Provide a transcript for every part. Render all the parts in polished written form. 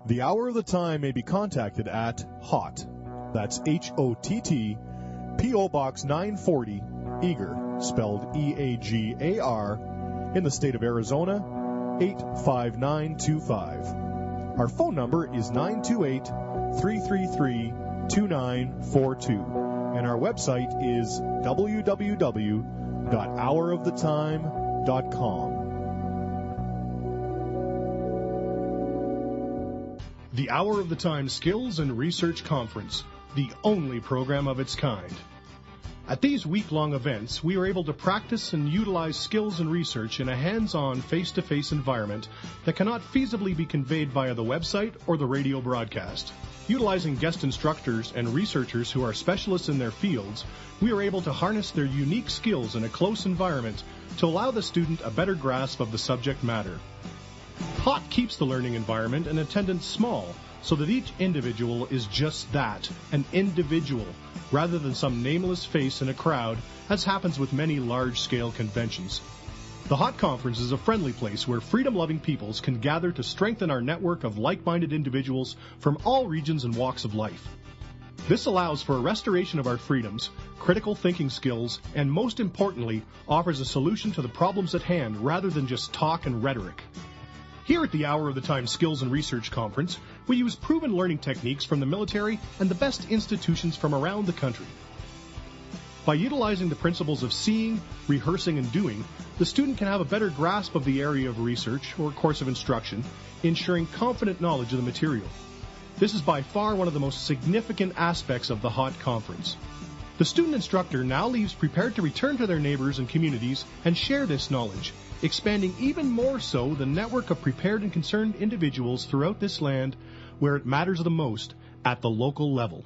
The Hour of the Time may be contacted at HOTT, that's H-O-T-T, P.O. Box 940, Eagar, spelled E-A-G-A-R, in the state of Arizona, 85925. Our phone number is 928-333-2942, and our website is www.houroftetime.com. The Hour of the Time Skills and Research Conference, the only program of its kind. At these week-long events, we are able to practice and utilize skills and research in a hands-on, face-to-face environment that cannot feasibly be conveyed via the website or the radio broadcast. Utilizing guest instructors and researchers who are specialists in their fields, we are able to harness their unique skills in a close environment to allow the student a better grasp of the subject matter. HOTT keeps the learning environment and attendance small, so that each individual is just that, an individual, rather than some nameless face in a crowd, as happens with many large-scale conventions. The HOTT Conference is a friendly place where freedom-loving peoples can gather to strengthen our network of like-minded individuals from all regions and walks of life. This allows for a restoration of our freedoms, critical thinking skills, and most importantly, offers a solution to the problems at hand rather than just talk and rhetoric. Here at the Hour of the Time Skills and Research Conference, we use proven learning techniques from the military and the best institutions from around the country. By utilizing the principles of seeing, rehearsing, and doing, the student can have a better grasp of the area of research or course of instruction, ensuring confident knowledge of the material. This is by far one of the most significant aspects of the HOTT Conference. The student instructor now leaves prepared to return to their neighbors and communities and share this knowledge, expanding even more so the network of prepared and concerned individuals throughout this land where it matters the most, at the local level.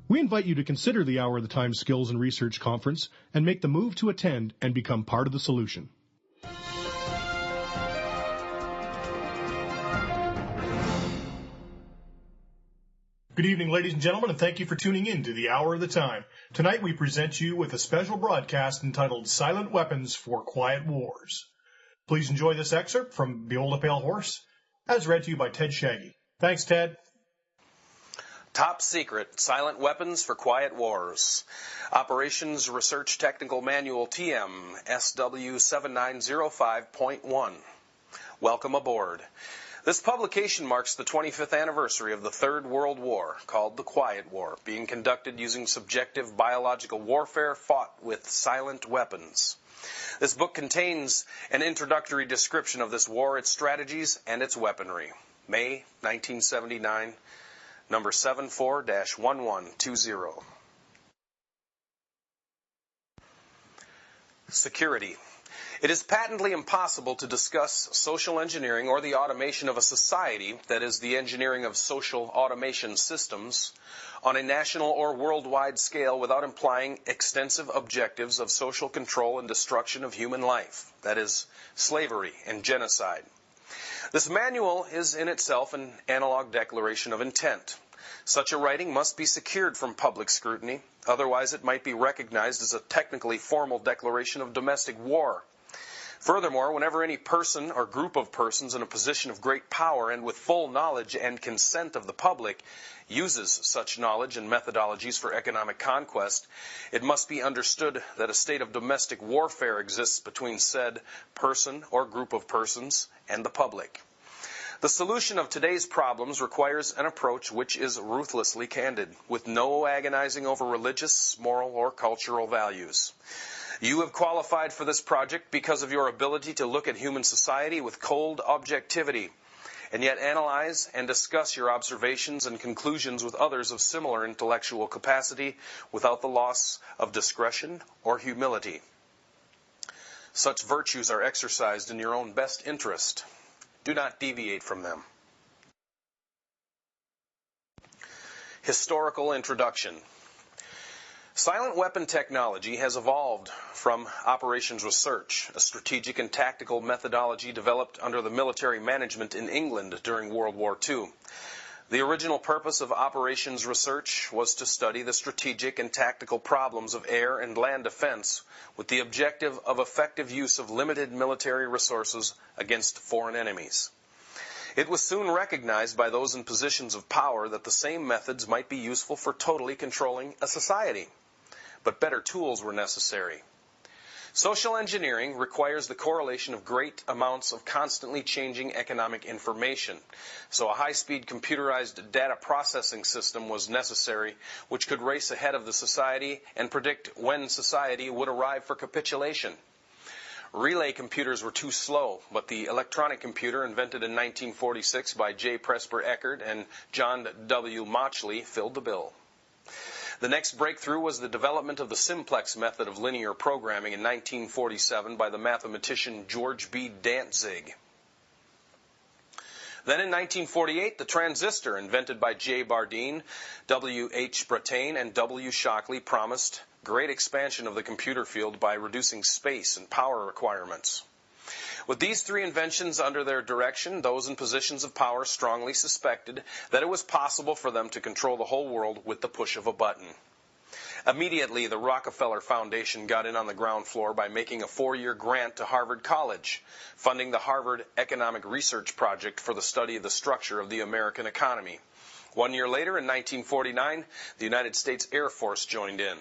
We invite you to consider the Hour of the Time Skills and Research Conference and make the move to attend and become part of the solution. Good evening, ladies and gentlemen, and thank you for tuning in to the Hour of the Time. Tonight we present you with a special broadcast entitled Silent Weapons for Quiet Wars. Please enjoy this excerpt from Behold a Pale Horse, as read to you by Ted Shaggy. Thanks, Ted. Top Secret, Silent Weapons for Quiet Wars. Operations Research Technical Manual TM, SW7905.1. Welcome aboard. This publication marks the 25th anniversary of the Third World War, called the Quiet War, being conducted using subjective biological warfare fought with silent weapons. This book contains an introductory description of this war, its strategies, and its weaponry. May 1979, number 74-1120. Security. It is patently impossible to discuss social engineering or the automation of a society, that is, the engineering of social automation systems, on a national or worldwide scale without implying extensive objectives of social control and destruction of human life, that is, slavery and genocide. This manual is in itself an analog declaration of intent. Such a writing must be secured from public scrutiny, otherwise it might be recognized as a technically formal declaration of domestic war. Furthermore, whenever any person or group of persons in a position of great power and with full knowledge and consent of the public uses such knowledge and methodologies for economic conquest, it must be understood that a state of domestic warfare exists between said person or group of persons and the public. The solution of today's problems requires an approach which is ruthlessly candid, with no agonizing over religious, moral, or cultural values. You have qualified for this project because of your ability to look at human society with cold objectivity, and yet analyze and discuss your observations and conclusions with others of similar intellectual capacity without the loss of discretion or humility. Such virtues are exercised in your own best interest. Do not deviate from them. Historical introduction. Silent weapon technology has evolved from operations research, a strategic and tactical methodology developed under the military management in England during World War II. The original purpose of operations research was to study the strategic and tactical problems of air and land defense with the objective of effective use of limited military resources against foreign enemies. It was soon recognized by those in positions of power that the same methods might be useful for totally controlling a society. But better tools were necessary. Social engineering requires the correlation of great amounts of constantly changing economic information. So a high-speed computerized data processing system was necessary, which could race ahead of the society and predict when society would arrive for capitulation. Relay computers were too slow, but the electronic computer invented in 1946 by J. Presper Eckert and John W. Mauchly filled the bill. The next breakthrough was the development of the simplex method of linear programming in 1947 by the mathematician George B. Dantzig. Then in 1948, the transistor, invented by J. Bardeen, W. H. Brattain, and W. Shockley, promised great expansion of the computer field by reducing space and power requirements. With these three inventions under their direction, those in positions of power strongly suspected that it was possible for them to control the whole world with the push of a button. Immediately, the Rockefeller Foundation got in on the ground floor by making a 4-year grant to Harvard College, funding the Harvard Economic Research Project for the study of the structure of the American economy. 1 year later, in 1949, the United States Air Force joined in.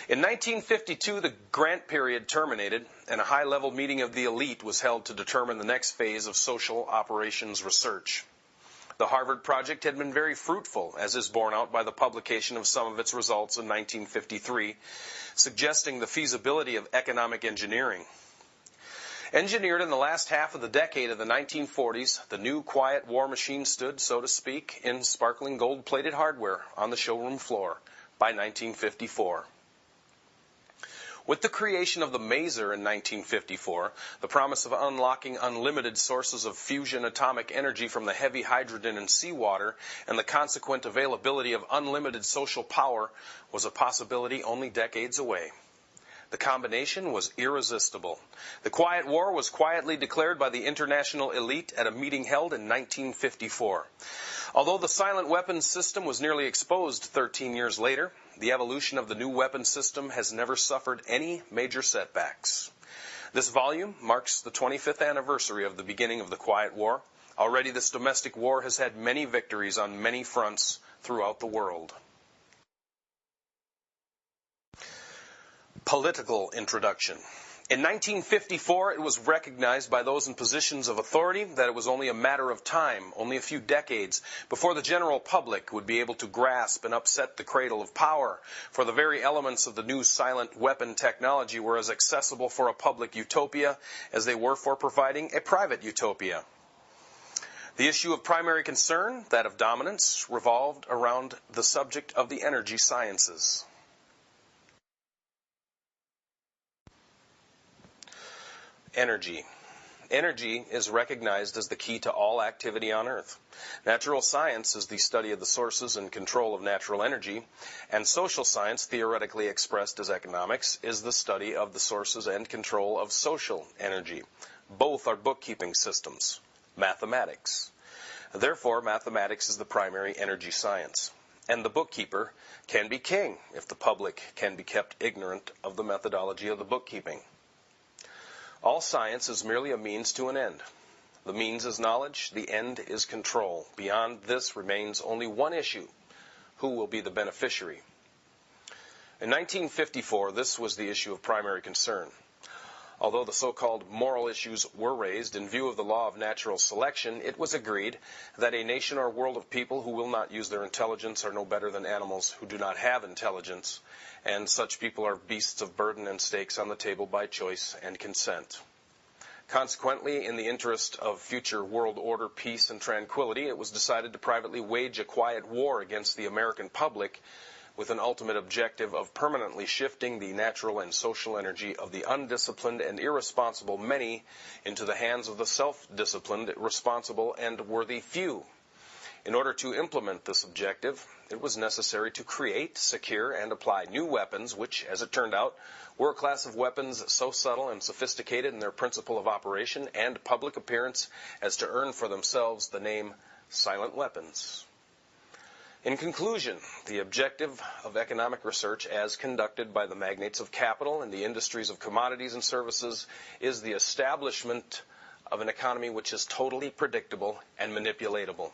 In 1952, the grant period terminated, and a high-level meeting of the elite was held to determine the next phase of social operations research. The Harvard Project had been very fruitful, as is borne out by the publication of some of its results in 1953, suggesting the feasibility of economic engineering. Engineered in the last half of the decade of the 1940s, the new quiet war machine stood, so to speak, in sparkling gold-plated hardware on the showroom floor by 1954. With the creation of the maser in 1954, the promise of unlocking unlimited sources of fusion atomic energy from the heavy hydrogen in seawater, and the consequent availability of unlimited social power was a possibility only decades away. The combination was irresistible. The Quiet War was quietly declared by the international elite at a meeting held in 1954. Although the silent weapons system was nearly exposed 13 years later, the evolution of the new weapon system has never suffered any major setbacks. This volume marks the 25th anniversary of the beginning of the Quiet War. Already this domestic war has had many victories on many fronts throughout the world. Political introduction. In 1954, it was recognized by those in positions of authority that it was only a matter of time, only a few decades, before the general public would be able to grasp and upset the cradle of power, for the very elements of the new silent weapon technology were as accessible for a public utopia as they were for providing a private utopia. The issue of primary concern, that of dominance, revolved around the subject of the energy sciences. Energy. Energy is recognized as the key to all activity on Earth. Natural science is the study of the sources and control of natural energy, and social science, theoretically expressed as economics, is the study of the sources and control of social energy. Both are bookkeeping systems. Mathematics. Therefore, mathematics is the primary energy science. And the bookkeeper can be king if the public can be kept ignorant of the methodology of the bookkeeping. All science is merely a means to an end. The means is knowledge, the end is control. Beyond this remains only one issue: who will be the beneficiary? In 1954, this was the issue of primary concern. Although the so-called moral issues were raised in view of the law of natural selection, it was agreed that a nation or world of people who will not use their intelligence are no better than animals who do not have intelligence, and such people are beasts of burden and stakes on the table by choice and consent. Consequently, in the interest of future world order, peace, and tranquility, it was decided to privately wage a quiet war against the American public with an ultimate objective of permanently shifting the natural and social energy of the undisciplined and irresponsible many into the hands of the self-disciplined, responsible, and worthy few. In order to implement this objective, it was necessary to create, secure, and apply new weapons, which, as it turned out, were a class of weapons so subtle and sophisticated in their principle of operation and public appearance as to earn for themselves the name silent weapons. In conclusion, the objective of economic research as conducted by the magnates of capital and the industries of commodities and services is the establishment of an economy which is totally predictable and manipulatable.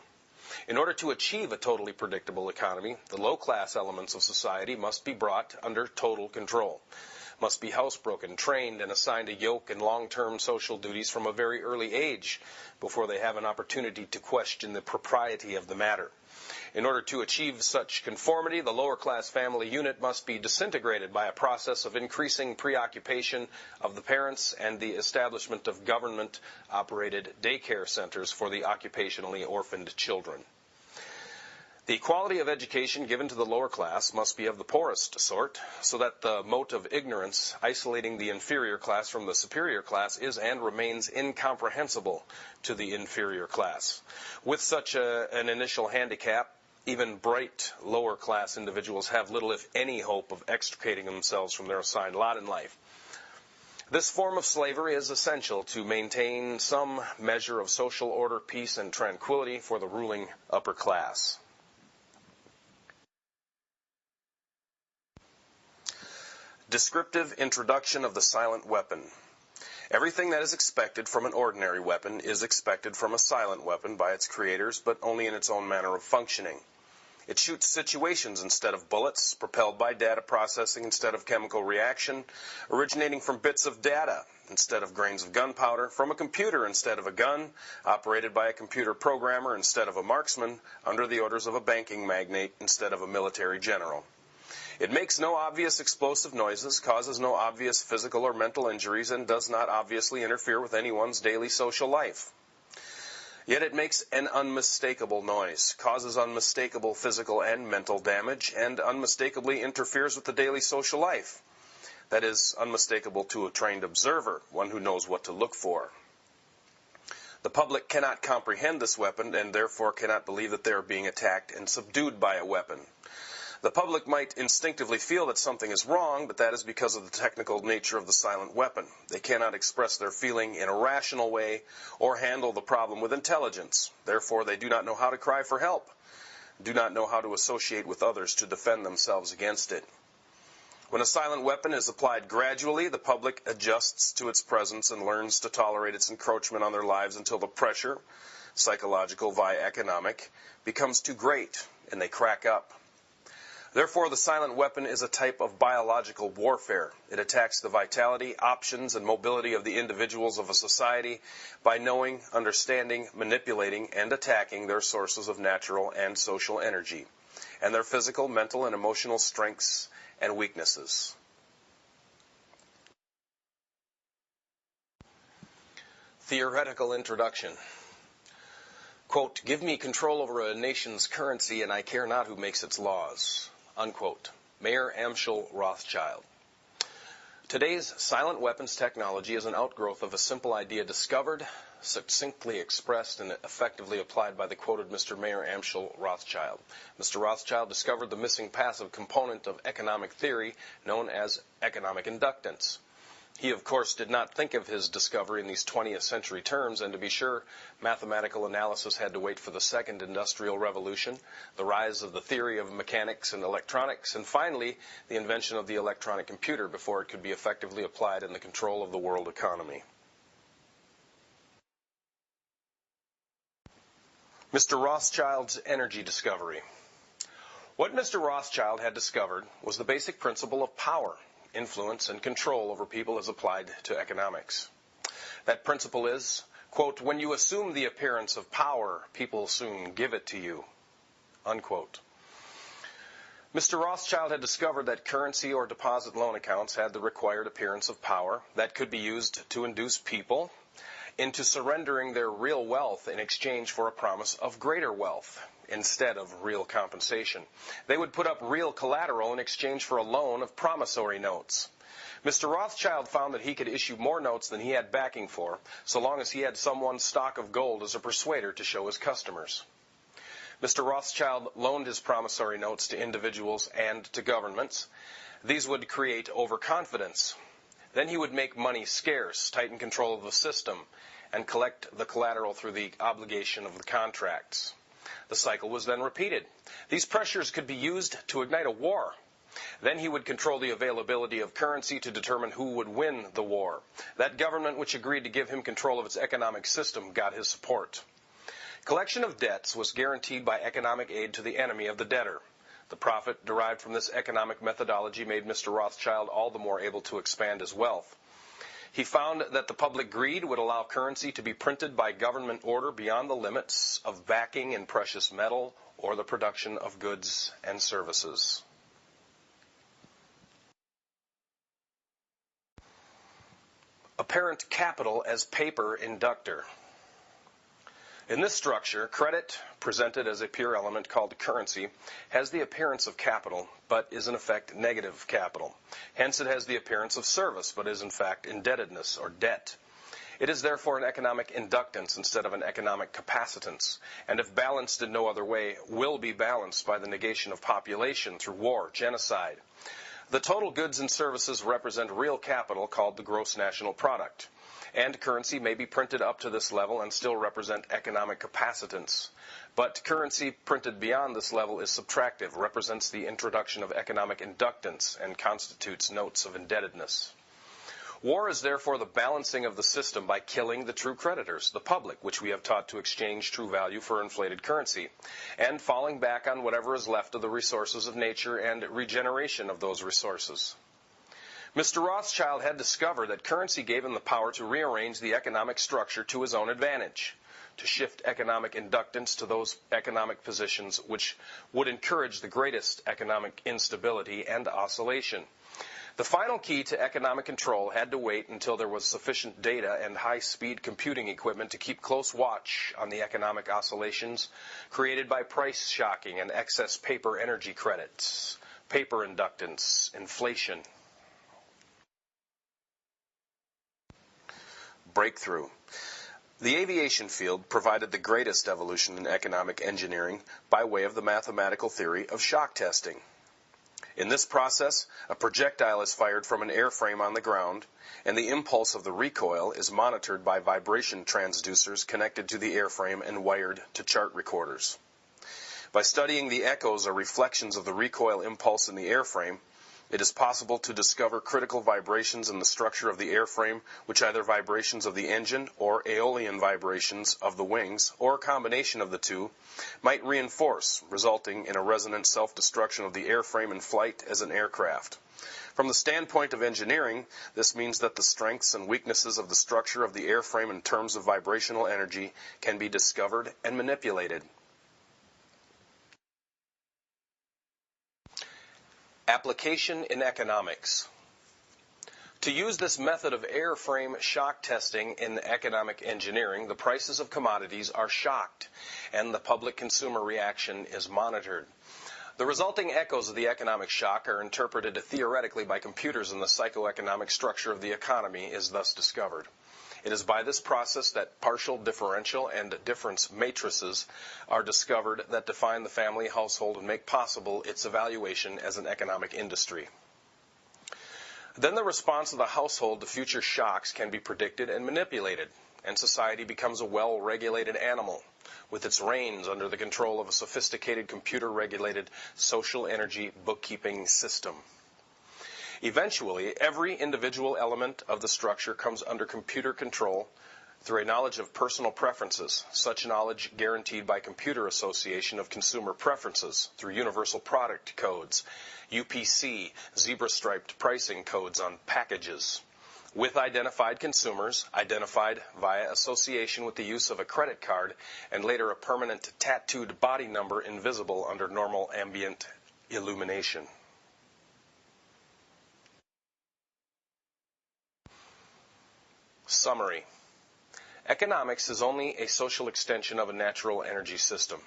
In order to achieve a totally predictable economy, the low-class elements of society must be brought under total control, must be housebroken, trained, and assigned a yoke and long-term social duties from a very early age before they have an opportunity to question the propriety of the matter. In order to achieve such conformity, the lower-class family unit must be disintegrated by a process of increasing preoccupation of the parents and the establishment of government-operated daycare centers for the occupationally orphaned children. The quality of education given to the lower class must be of the poorest sort, so that the mote of ignorance isolating the inferior class from the superior class is and remains incomprehensible to the inferior class. With such an initial handicap, even bright lower-class individuals have little, if any, hope of extricating themselves from their assigned lot in life. This form of slavery is essential to maintain some measure of social order, peace, and tranquility for the ruling upper class. Descriptive introduction of the silent weapon. Everything that is expected from an ordinary weapon is expected from a silent weapon by its creators, but only in its own manner of functioning. It shoots situations instead of bullets, propelled by data processing instead of chemical reaction, originating from bits of data instead of grains of gunpowder, from a computer instead of a gun, operated by a computer programmer instead of a marksman, under the orders of a banking magnate instead of a military general. It makes no obvious explosive noises, causes no obvious physical or mental injuries, and does not obviously interfere with anyone's daily social life. Yet it makes an unmistakable noise, causes unmistakable physical and mental damage, and unmistakably interferes with the daily social life. That is, unmistakable to a trained observer, one who knows what to look for. The public cannot comprehend this weapon, and therefore cannot believe that they are being attacked and subdued by a weapon. The public might instinctively feel that something is wrong, but that is because of the technical nature of the silent weapon. They cannot express their feeling in a rational way or handle the problem with intelligence. Therefore, they do not know how to cry for help, do not know how to associate with others to defend themselves against it. When a silent weapon is applied gradually, the public adjusts to its presence and learns to tolerate its encroachment on their lives until the pressure, psychological via economic, becomes too great and they crack up. Therefore, the silent weapon is a type of biological warfare. It attacks the vitality, options, and mobility of the individuals of a society by knowing, understanding, manipulating, and attacking their sources of natural and social energy, and their physical, mental, and emotional strengths and weaknesses. Theoretical introduction. Quote, "Give me control over a nation's currency and I care not who makes its laws." Unquote. Mayer Amschel Rothschild. Today's silent weapons technology is an outgrowth of a simple idea discovered, succinctly expressed, and effectively applied by the quoted Mr. Mayer Amschel Rothschild. Mr. Rothschild discovered the missing passive component of economic theory known as economic inductance. He, of course, did not think of his discovery in these 20th century terms, and to be sure, mathematical analysis had to wait for the Second Industrial Revolution, the rise of the theory of mechanics and electronics, and finally, the invention of the electronic computer before it could be effectively applied in the control of the world economy. Mr. Rothschild's energy discovery. What Mr. Rothschild had discovered was the basic principle of power. influence, and control over people as applied to economics. That principle is, quote, when you assume the appearance of power, people soon give it to you, unquote. Mr. Rothschild had discovered that currency or deposit loan accounts had the required appearance of power that could be used to induce people into surrendering their real wealth in exchange for a promise of greater wealth instead of real compensation. They would put up real collateral in exchange for a loan of promissory notes. Mr. Rothschild found that he could issue more notes than he had backing for, so long as he had someone's stock of gold as a persuader to show his customers. Mr. Rothschild loaned his promissory notes to individuals and to governments. These would create overconfidence. Then he would make money scarce, tighten control of the system, and collect the collateral through the obligation of the contracts. The cycle was then repeated. These pressures could be used to ignite a war. Then he would control the availability of currency to determine who would win the war. That government which agreed to give him control of its economic system got his support. Collection of debts was guaranteed by economic aid to the enemy of the debtor. The profit derived from this economic methodology made Mr. Rothschild all the more able to expand his wealth. He found that the public greed would allow currency to be printed by government order beyond the limits of backing in precious metal or the production of goods and services. Apparent capital as paper inductor. In this structure, credit, presented as a pure element called currency, has the appearance of capital, but is in effect negative capital. Hence it has the appearance of service, but is in fact indebtedness or debt. It is therefore an economic inductance instead of an economic capacitance, and if balanced in no other way, will be balanced by the negation of population through war, genocide. The total goods and services represent real capital called the gross national product. And currency may be printed up to this level and still represent economic capacitance. But currency printed beyond this level is subtractive, represents the introduction of economic inductance, and constitutes notes of indebtedness. War is therefore the balancing of the system by killing the true creditors, the public, which we have taught to exchange true value for inflated currency, and falling back on whatever is left of the resources of nature and regeneration of those resources. Mr. Rothschild had discovered that currency gave him the power to rearrange the economic structure to his own advantage, to shift economic inductance to those economic positions which would encourage the greatest economic instability and oscillation. The final key to economic control had to wait until there was sufficient data and high-speed computing equipment to keep close watch on the economic oscillations created by price shocking and excess paper energy credits, paper inductance, inflation. Breakthrough. The aviation field provided the greatest evolution in economic engineering by way of the mathematical theory of shock testing. In this process, a projectile is fired from an airframe on the ground, and the impulse of the recoil is monitored by vibration transducers connected to the airframe and wired to chart recorders. By studying the echoes or reflections of the recoil impulse in the airframe, it is possible to discover critical vibrations in the structure of the airframe, which either vibrations of the engine or aeolian vibrations of the wings, or a combination of the two, might reinforce, resulting in a resonant self-destruction of the airframe in flight as an aircraft. From the standpoint of engineering, this means that the strengths and weaknesses of the structure of the airframe in terms of vibrational energy can be discovered and manipulated. Application in economics. To use this method of airframe shock testing in economic engineering, the prices of commodities are shocked, and the public consumer reaction is monitored. The resulting echoes of the economic shock are interpreted theoretically by computers, and the psychoeconomic structure of the economy is thus discovered. It is by this process that partial differential and difference matrices are discovered that define the family household and make possible its evaluation as an economic industry. Then the response of the household to future shocks can be predicted and manipulated, and society becomes a well-regulated animal, with its reins under the control of a sophisticated computer-regulated social energy bookkeeping system. Eventually, every individual element of the structure comes under computer control through a knowledge of personal preferences, such knowledge guaranteed by computer association of consumer preferences through universal product codes, UPC, zebra-striped pricing codes on packages, with identified consumers, identified via association with the use of a credit card, and later a permanent tattooed body number invisible under normal ambient illumination. Summary. Economics is only a social extension of a natural energy system.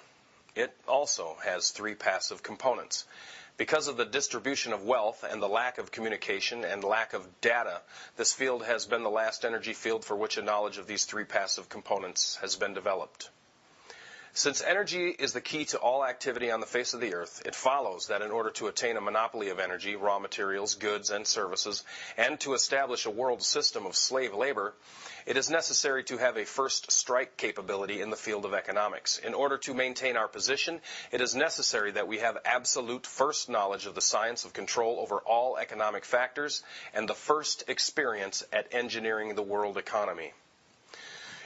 It also has three passive components. Because of the distribution of wealth and the lack of communication and lack of data, this field has been the last energy field for which a knowledge of these three passive components has been developed. Since energy is the key to all activity on the face of the earth, it follows that in order to attain a monopoly of energy, raw materials, goods, and services, and to establish a world system of slave labor, it is necessary to have a first strike capability in the field of economics. In order to maintain our position, it is necessary that we have absolute first knowledge of the science of control over all economic factors and the first experience at engineering the world economy.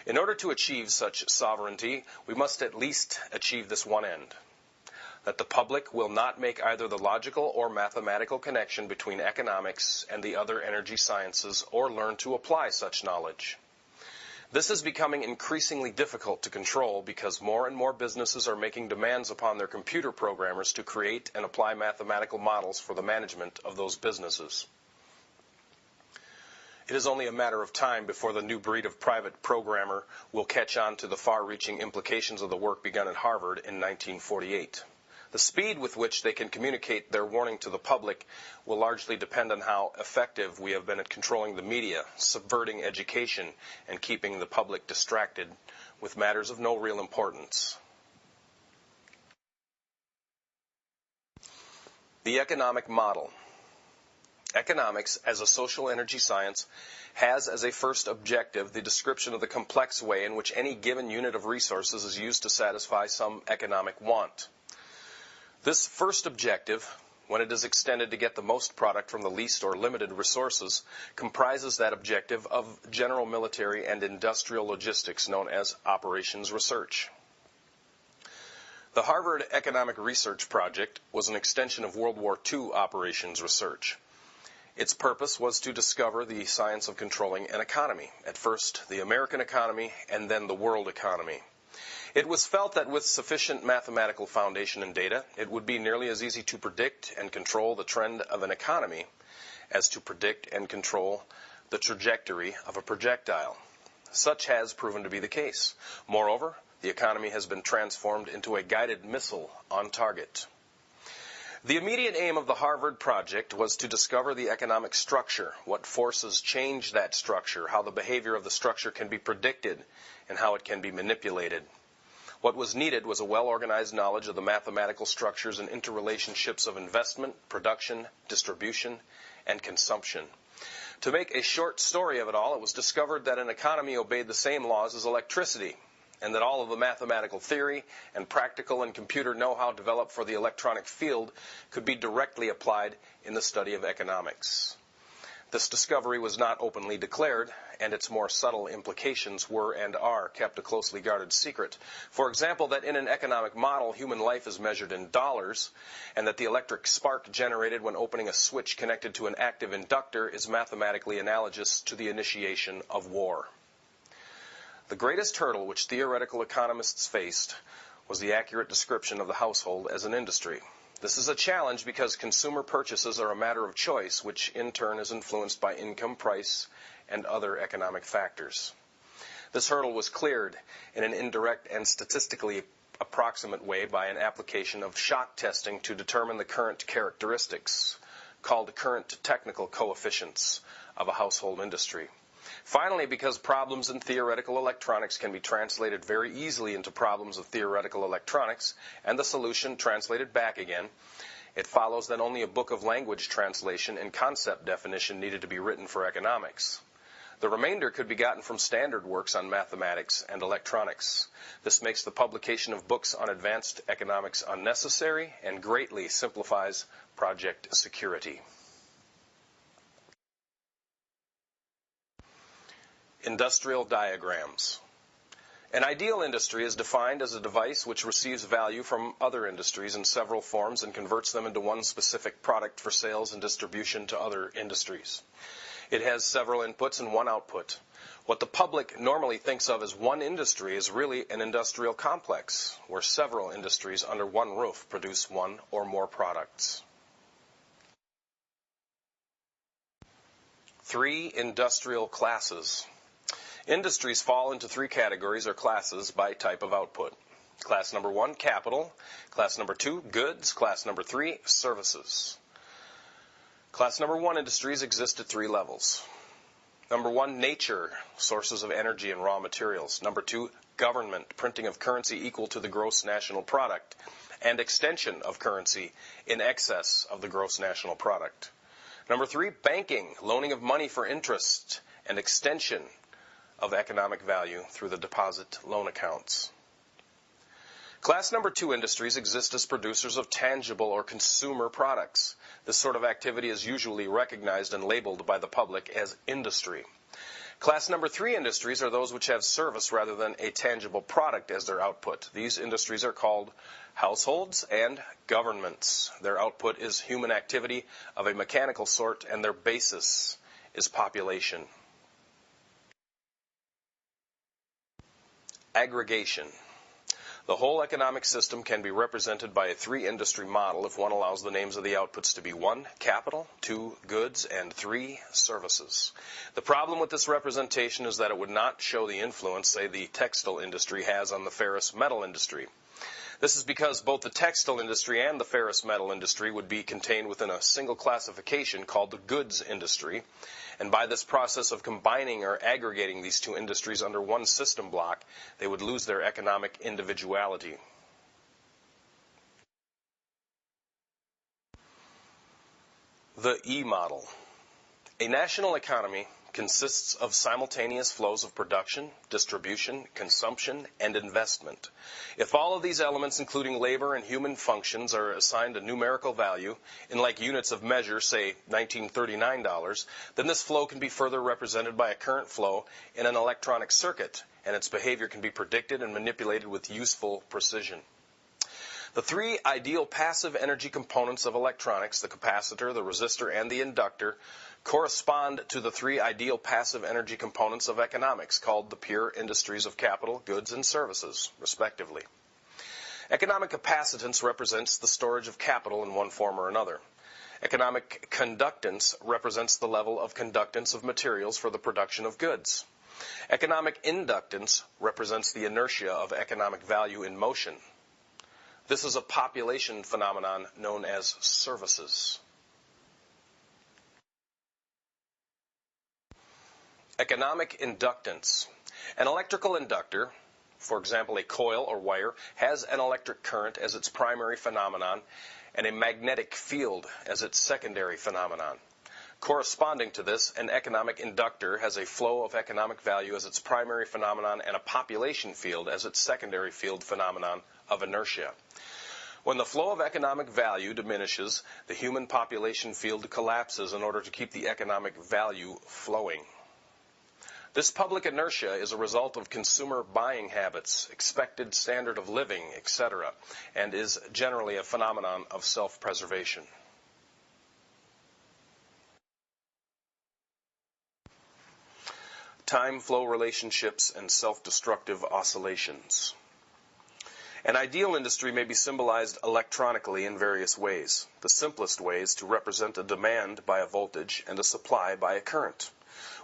In order to achieve such sovereignty, we must at least achieve this one end: that the public will not make either the logical or mathematical connection between economics and the other energy sciences or learn to apply such knowledge. This is becoming increasingly difficult to control because more and more businesses are making demands upon their computer programmers to create and apply mathematical models for the management of those businesses. It is only a matter of time before the new breed of private programmer will catch on to the far-reaching implications of the work begun at Harvard in 1948. The speed with which they can communicate their warning to the public will largely depend on how effective we have been at controlling the media, subverting education, and keeping the public distracted with matters of no real importance. The economic model. Economics, as a social energy science, has as a first objective the description of the complex way in which any given unit of resources is used to satisfy some economic want. This first objective, when it is extended to get the most product from the least or limited resources, comprises that objective of general military and industrial logistics known as operations research. The Harvard Economic Research Project was an extension of World War II operations research. Its purpose was to discover the science of controlling an economy, at first the American economy and then the world economy. It was felt that with sufficient mathematical foundation and data, it would be nearly as easy to predict and control the trend of an economy as to predict and control the trajectory of a projectile. Such has proven to be the case. Moreover, the economy has been transformed into a guided missile on target. The immediate aim of the Harvard project was to discover the economic structure, what forces change that structure, how the behavior of the structure can be predicted, and how it can be manipulated. What was needed was a well-organized knowledge of the mathematical structures and interrelationships of investment, production, distribution, and consumption. To make a short story of it all, it was discovered that an economy obeyed the same laws as electricity, and that all of the mathematical theory and practical and computer know-how developed for the electronic field could be directly applied in the study of economics. This discovery was not openly declared, and its more subtle implications were and are kept a closely guarded secret. For example, that in an economic model, human life is measured in dollars, and that the electric spark generated when opening a switch connected to an active inductor is mathematically analogous to the initiation of war. The greatest hurdle which theoretical economists faced was the accurate description of the household as an industry. This is a challenge because consumer purchases are a matter of choice, which in turn is influenced by income, price, and other economic factors. This hurdle was cleared in an indirect and statistically approximate way by an application of shock testing to determine the current characteristics, called current technical coefficients, of a household industry. Finally, because problems in theoretical electronics can be translated very easily into problems of theoretical electronics, and the solution translated back again, it follows that only a book of language translation and concept definition needed to be written for economics. The remainder could be gotten from standard works on mathematics and electronics. This makes the publication of books on advanced economics unnecessary and greatly simplifies project security. Industrial diagrams. An ideal industry is defined as a device which receives value from other industries in several forms and converts them into one specific product for sales and distribution to other industries. It has several inputs and one output. What the public normally thinks of as one industry is really an industrial complex, where several industries under one roof produce one or more products. 3 industrial classes. Industries fall into 3 categories or classes by type of output. Class number 1, capital. Class number 2, goods. Class number 3, services. Class number 1 industries exist at 3 levels. Number 1, nature, sources of energy and raw materials. Number 2, government, printing of currency equal to the gross national product, and extension of currency in excess of the gross national product. Number 3, banking, loaning of money for interest and extension of economic value through the deposit loan accounts. Class number 2 industries exist as producers of tangible or consumer products. This sort of activity is usually recognized and labeled by the public as industry. Class number 3 industries are those which have service rather than a tangible product as their output. These industries are called households and governments. Their output is human activity of a mechanical sort, and their basis is population. Aggregation. The whole economic system can be represented by a 3-industry model if one allows the names of the outputs to be 1, capital, 2, goods, and 3, services. The problem with this representation is that it would not show the influence, say, the textile industry has on the ferrous metal industry. This is because both the textile industry and the ferrous metal industry would be contained within a single classification called the goods industry, and by this process of combining or aggregating these 2 industries under one system block, they would lose their economic individuality. The E model. A national economy consists of simultaneous flows of production, distribution, consumption, and investment. If all of these elements, including labor and human functions, are assigned a numerical value, in like units of measure, say $1939, then this flow can be further represented by a current flow in an electronic circuit, and its behavior can be predicted and manipulated with useful precision. The 3 ideal passive energy components of electronics, the capacitor, the resistor, and the inductor, correspond to the 3 ideal passive energy components of economics, called the pure industries of capital, goods, and services, respectively. Economic capacitance represents the storage of capital in one form or another. Economic conductance represents the level of conductance of materials for the production of goods. Economic inductance represents the inertia of economic value in motion. This is a population phenomenon known as services. Economic inductance. An electrical inductor, for example a coil or wire, has an electric current as its primary phenomenon and a magnetic field as its secondary phenomenon. Corresponding to this, an economic inductor has a flow of economic value as its primary phenomenon and a population field as its secondary field phenomenon of inertia. When the flow of economic value diminishes, the human population field collapses in order to keep the economic value flowing. This public inertia is a result of consumer buying habits, expected standard of living, etc., and is generally a phenomenon of self-preservation. Time flow relationships and self-destructive oscillations. An ideal industry may be symbolized electronically in various ways. The simplest way is to represent a demand by a voltage and a supply by a current.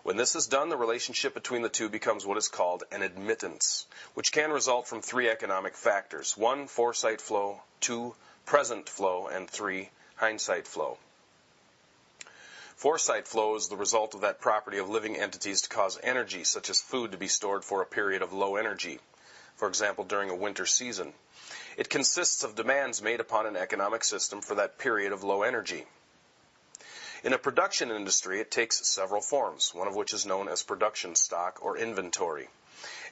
When this is done, the relationship between the 2 becomes what is called an admittance, which can result from 3 economic factors: 1, foresight flow; 2, present flow; and 3, hindsight flow. Foresight flow is the result of that property of living entities to cause energy, such as food, to be stored for a period of low energy, for example during a winter season. It consists of demands made upon an economic system for that period of low energy. In a production industry, it takes several forms, one of which is known as production stock or inventory.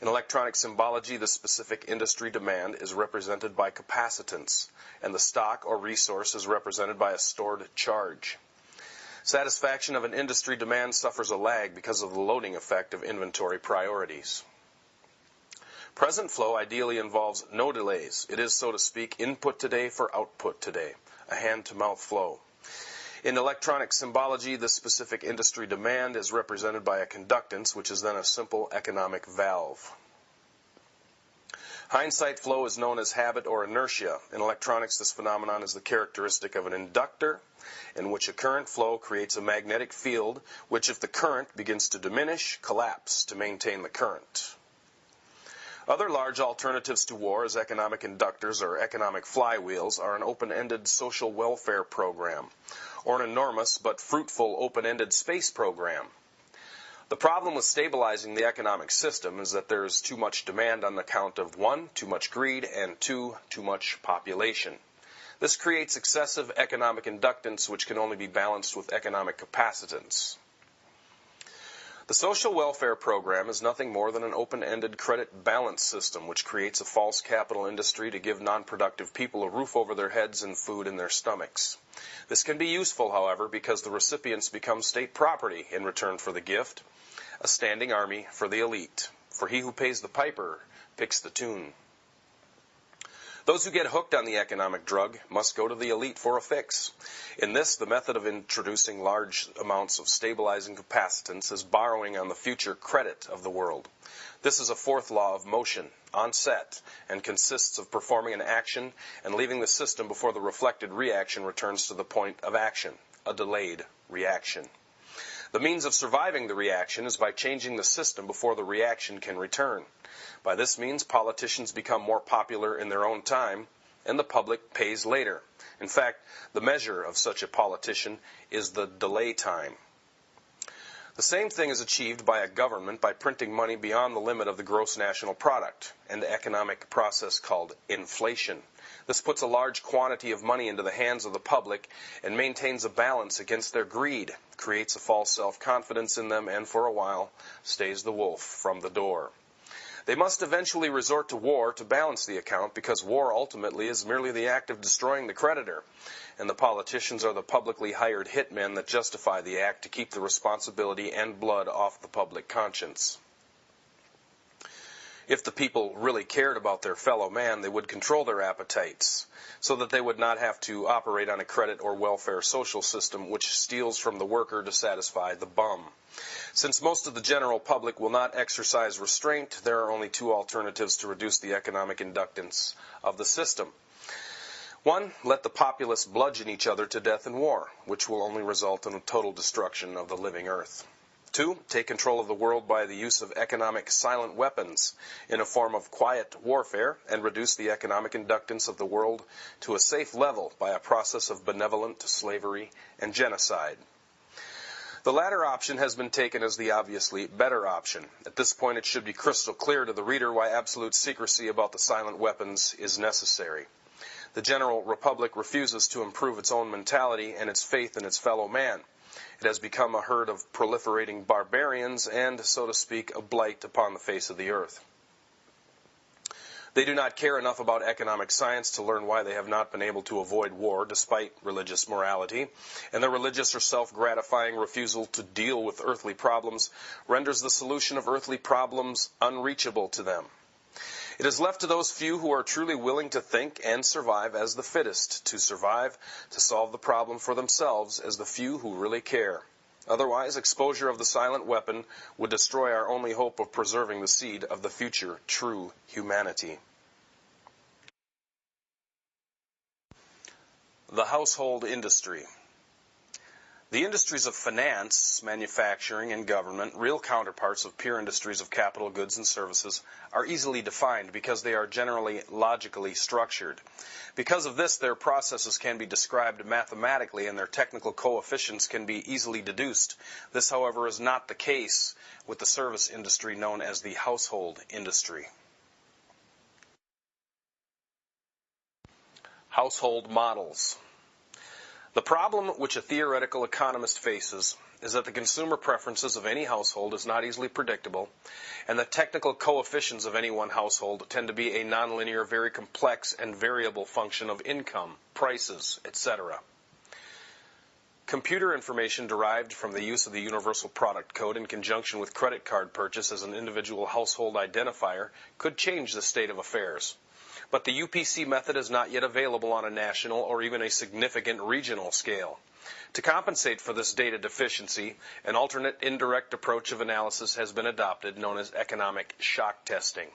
In electronic symbology, the specific industry demand is represented by capacitance, and the stock or resource is represented by a stored charge. Satisfaction of an industry demand suffers a lag because of the loading effect of inventory priorities. Present flow ideally involves no delays. It is, so to speak, input today for output today, a hand-to-mouth flow. In electronic symbology, this specific industry demand is represented by a conductance, which is then a simple economic valve. Hindsight flow is known as habit or inertia. In electronics, this phenomenon is the characteristic of an inductor, in which a current flow creates a magnetic field, which, if the current begins to diminish, collapse to maintain the current. Other large alternatives to war as economic inductors or economic flywheels are an open-ended social welfare program, or an enormous but fruitful open-ended space program. The problem with stabilizing the economic system is that there is too much demand on account of 1, too much greed, and 2, too much population. This creates excessive economic inductance, which can only be balanced with economic capacitance. The social welfare program is nothing more than an open-ended credit balance system which creates a false capital industry to give non-productive people a roof over their heads and food in their stomachs. This can be useful, however, because the recipients become state property in return for the gift, a standing army for the elite. For he who pays the piper picks the tune. Those who get hooked on the economic drug must go to the elite for a fix. In this, the method of introducing large amounts of stabilizing capacitance is borrowing on the future credit of the world. This is a fourth law of motion, on set, and consists of performing an action and leaving the system before the reflected reaction returns to the point of action, a delayed reaction. The means of surviving the reaction is by changing the system before the reaction can return. By this means, politicians become more popular in their own time, and the public pays later. In fact, the measure of such a politician is the delay time. The same thing is achieved by a government by printing money beyond the limit of the gross national product, an economic process called inflation. This puts a large quantity of money into the hands of the public and maintains a balance against their greed, creates a false self-confidence in them, and for a while stays the wolf from the door. They must eventually resort to war to balance the account, because war ultimately is merely the act of destroying the creditor, and the politicians are the publicly hired hitmen that justify the act to keep the responsibility and blood off the public conscience. If the people really cared about their fellow man, they would control their appetites, so that they would not have to operate on a credit or welfare social system which steals from the worker to satisfy the bum. Since most of the general public will not exercise restraint, there are only two alternatives to reduce the economic inductance of the system. 1, let the populace bludgeon each other to death in war, which will only result in a total destruction of the living earth. 2, take control of the world by the use of economic silent weapons in a form of quiet warfare, and reduce the economic inductance of the world to a safe level by a process of benevolent slavery and genocide. The latter option has been taken as the obviously better option. At this point, it should be crystal clear to the reader why absolute secrecy about the silent weapons is necessary. The general republic refuses to improve its own mentality and its faith in its fellow man. It has become a herd of proliferating barbarians and, so to speak, a blight upon the face of the earth. They do not care enough about economic science to learn why they have not been able to avoid war despite religious morality, and their religious or self-gratifying refusal to deal with earthly problems renders the solution of earthly problems unreachable to them. It is left to those few who are truly willing to think and survive as the fittest to survive, to solve the problem for themselves as the few who really care. Otherwise, exposure of the silent weapon would destroy our only hope of preserving the seed of the future true humanity. The household industry. The industries of finance, manufacturing, and government, real counterparts of pure industries of capital goods and services, are easily defined because they are generally logically structured. Because of this, their processes can be described mathematically and their technical coefficients can be easily deduced. This, however, is not the case with the service industry known as the household industry. Household models. The problem which a theoretical economist faces is that the consumer preferences of any household is not easily predictable, and the technical coefficients of any one household tend to be a nonlinear, very complex and variable function of income, prices, etc. Computer information derived from the use of the Universal Product Code in conjunction with credit card purchase as an individual household identifier could change the state of affairs. But the UPC method is not yet available on a national or even a significant regional scale. To compensate for this data deficiency, an alternate indirect approach of analysis has been adopted known as economic shock testing.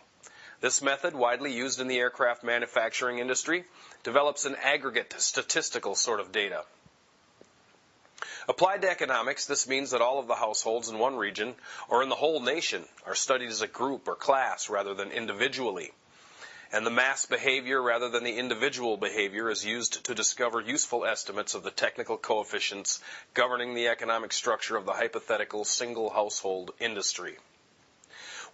This method, widely used in the aircraft manufacturing industry, develops an aggregate statistical sort of data. Applied to economics, this means that all of the households in one region or in the whole nation are studied as a group or class rather than individually. And the mass behavior rather than the individual behavior is used to discover useful estimates of the technical coefficients governing the economic structure of the hypothetical single household industry.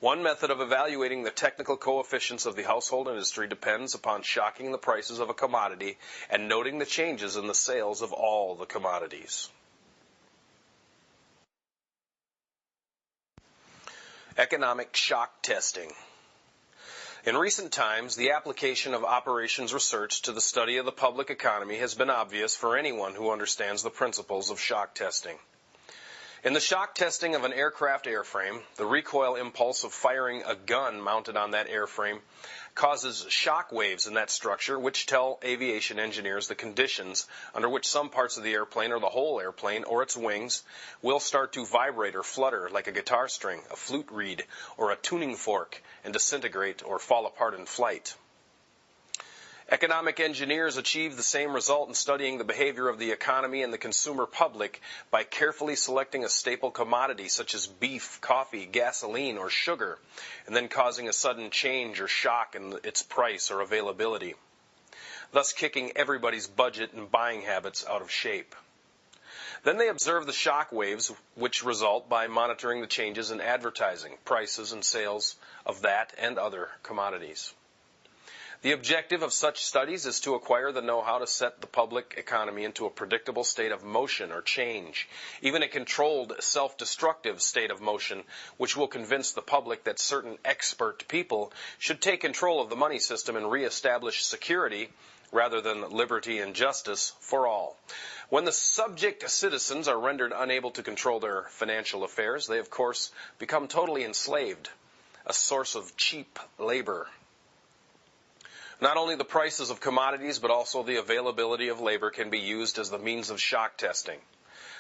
One method of evaluating the technical coefficients of the household industry depends upon shocking the prices of a commodity and noting the changes in the sales of all the commodities. Economic shock testing. In recent times, the application of operations research to the study of the public economy has been obvious for anyone who understands the principles of shock testing. In the shock testing of an aircraft airframe, the recoil impulse of firing a gun mounted on that airframe causes shock waves in that structure which tell aviation engineers the conditions under which some parts of the airplane or the whole airplane or its wings will start to vibrate or flutter like a guitar string, a flute reed, or a tuning fork and disintegrate or fall apart in flight. Economic engineers achieve the same result in studying the behavior of the economy and the consumer public by carefully selecting a staple commodity such as beef, coffee, gasoline, or sugar, and then causing a sudden change or shock in its price or availability, thus kicking everybody's budget and buying habits out of shape. Then they observe the shock waves which result by monitoring the changes in advertising, prices, and sales of that and other commodities. The objective of such studies is to acquire the know-how to set the public economy into a predictable state of motion or change, even a controlled, self-destructive state of motion, which will convince the public that certain expert people should take control of the money system and reestablish security rather than liberty and justice for all. When the subject citizens are rendered unable to control their financial affairs, they of course become totally enslaved, a source of cheap labor. Not only the prices of commodities, but also the availability of labor can be used as the means of shock testing.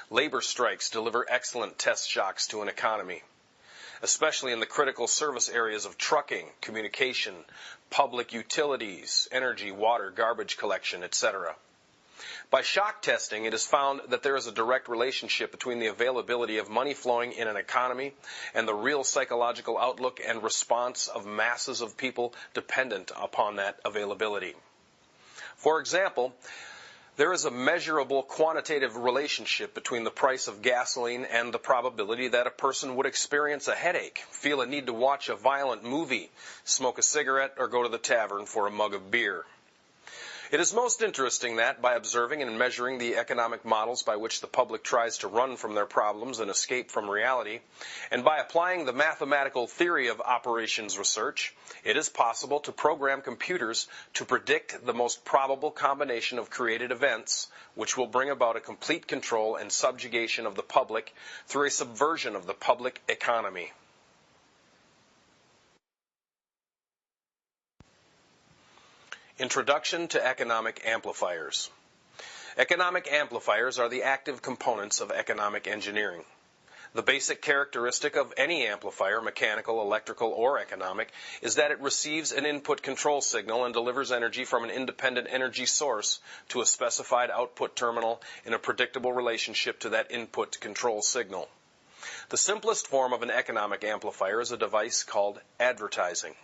Labor strikes deliver excellent test shocks to an economy, especially in the critical service areas of trucking, communication, public utilities, energy, water, garbage collection, etc. By shock testing, it is found that there is a direct relationship between the availability of money flowing in an economy and the real psychological outlook and response of masses of people dependent upon that availability. For example, there is a measurable quantitative relationship between the price of gasoline and the probability that a person would experience a headache, feel a need to watch a violent movie, smoke a cigarette, or go to the tavern for a mug of beer. It is most interesting that, by observing and measuring the economic models by which the public tries to run from their problems and escape from reality, and by applying the mathematical theory of operations research, it is possible to program computers to predict the most probable combination of created events, which will bring about a complete control and subjugation of the public through a subversion of the public economy. Introduction to economic amplifiers. Economic amplifiers are the active components of economic engineering. The basic characteristic of any amplifier, mechanical, electrical, or economic, is that it receives an input control signal and delivers energy from an independent energy source to a specified output terminal in a predictable relationship to that input control signal. The simplest form of an economic amplifier is a device called advertising.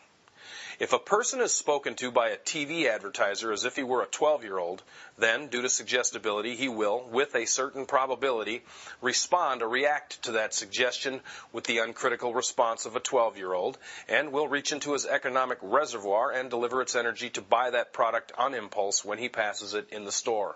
If a person is spoken to by a TV advertiser as if he were a 12-year-old, then, due to suggestibility, he will, with a certain probability, respond or react to that suggestion with the uncritical response of a 12-year-old, and will reach into his economic reservoir and deliver its energy to buy that product on impulse when he passes it in the store.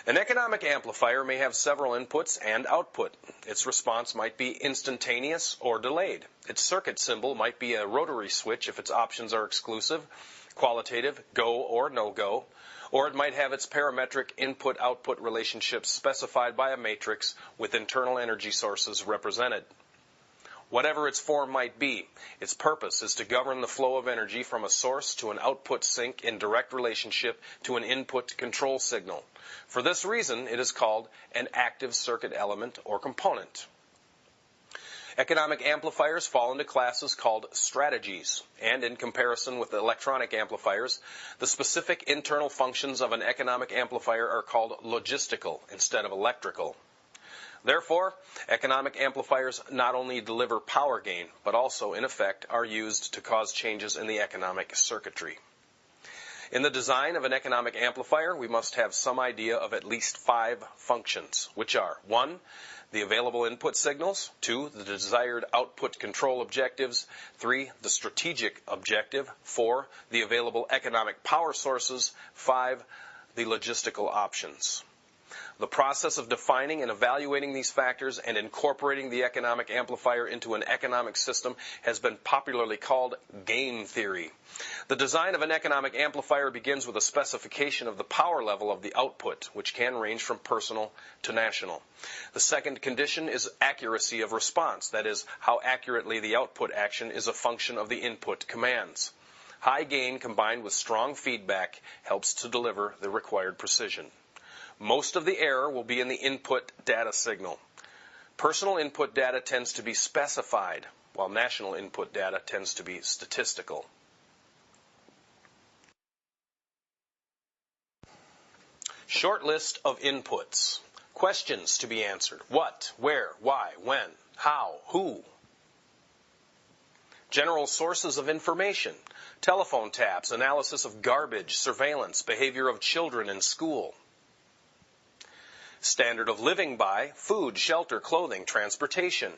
An economic amplifier may have several inputs and output. Its response might be instantaneous or delayed. Its circuit symbol might be a rotary switch if its options are exclusive, qualitative, go or no-go, or it might have its parametric input-output relationships specified by a matrix with internal energy sources represented. Whatever its form might be, its purpose is to govern the flow of energy from a source to an output sink in direct relationship to an input control signal. For this reason, it is called an active circuit element or component. Economic amplifiers fall into classes called strategies, and in comparison with electronic amplifiers, the specific internal functions of an economic amplifier are called logistical instead of electrical. Therefore, economic amplifiers not only deliver power gain, but also, in effect, are used to cause changes in the economic circuitry. In the design of an economic amplifier, we must have some idea of at least 5 functions, which are 1. The available input signals, 2. The desired output control objectives, 3. The strategic objective, 4. The available economic power sources, 5. The logistical options. The process of defining and evaluating these factors and incorporating the economic amplifier into an economic system has been popularly called game theory. The design of an economic amplifier begins with a specification of the power level of the output, which can range from personal to national. The second condition is accuracy of response, that is, how accurately the output action is a function of the input commands. High gain combined with strong feedback helps to deliver the required precision. Most of the error will be in the input data signal. Personal input data tends to be specified, while national input data tends to be statistical. Short list of inputs. Questions to be answered. What, where, why, when, how, who. General sources of information. Telephone taps, analysis of garbage, surveillance, behavior of children in school. Standard of living by, food, shelter, clothing, transportation.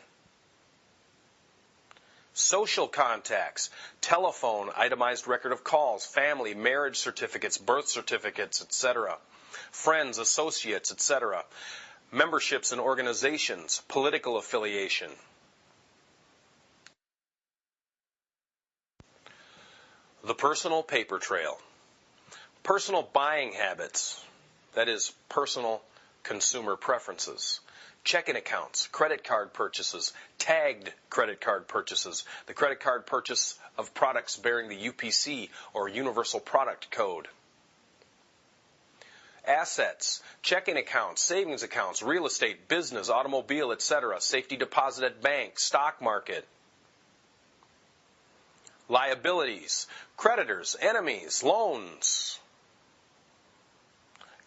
Social contacts, telephone, itemized record of calls, family, marriage certificates, birth certificates, etc. Friends, associates, etc. Memberships in organizations, political affiliation. The personal paper trail. Personal buying habits, that is, personal consumer preferences. Checking accounts, credit card purchases, tagged credit card purchases, the credit card purchase of products bearing the UPC or Universal Product Code. Assets, checking accounts, savings accounts, real estate, business, automobile, etc., safety deposit at bank, stock market. Liabilities, creditors, enemies, loans.